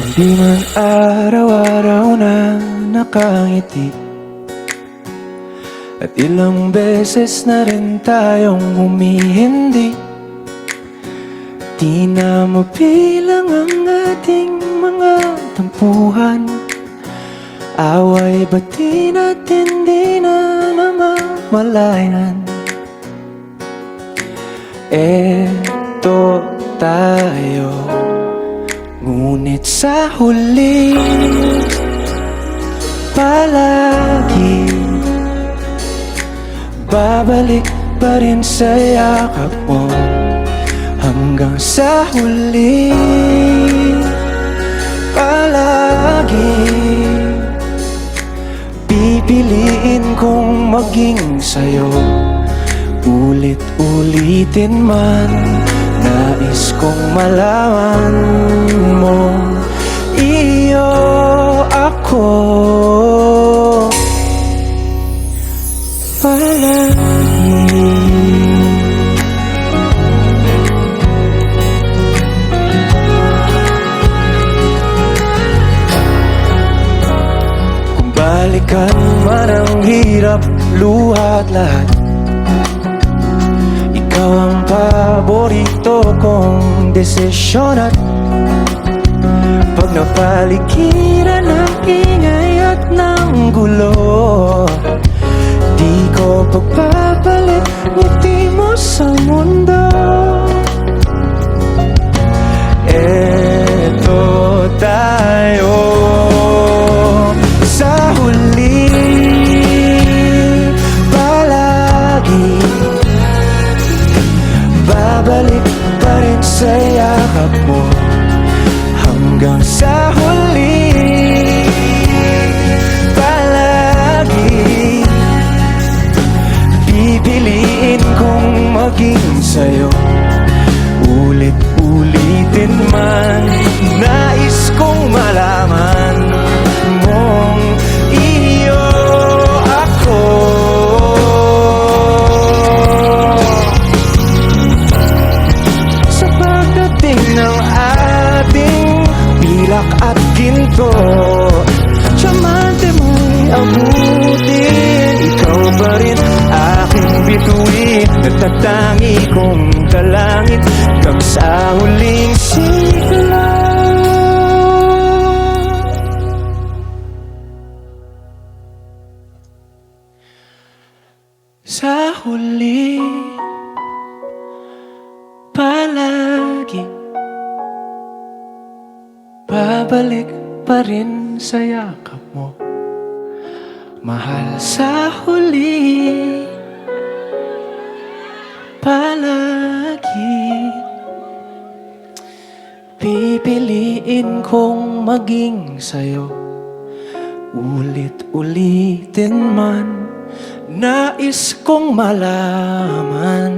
Hindi man araw-araw na nakangiti, at ilang beses na rin tayong humihindi. Di na mabilang ang ating mga tampuhan. Away ba't di natin di na namamalayan? Eto tayo, ngunit sa huli palagi babalik pa rin sa yakap mo. Hanggang sa huli palagi pipiliin kong maging sa'yo. Ulit-ulitin man, nais kong malaman mo, iyo ako palagi. Kung balikan man ang hirap, luha at lahat, ikaw ang paborito kong desisyon. At pag napaligiran ng ingay at ng gulo, di ko pagpapalit ngiti mo sa mundo. Eto tayo sa huli palagi, babalik pa rin sa yakap mo. Hanggang sa huli palagi pipiliin kong maging sa'yo. Ulit-ulitin man, nais kong malaman mong iyo ako. Sa pagdating ng ating pilak at ginto, tiyamante mo'y abutin, ikaw pa rin aking bituin. Natatangi kong kalangit hanggang sa huling sigla. Sa huli palagi babalik pa rin sa yakap mo, mahal. Sa huli palagi pipiliin kong maging sa'yo. Ulit-ulitin man, nais kong malaman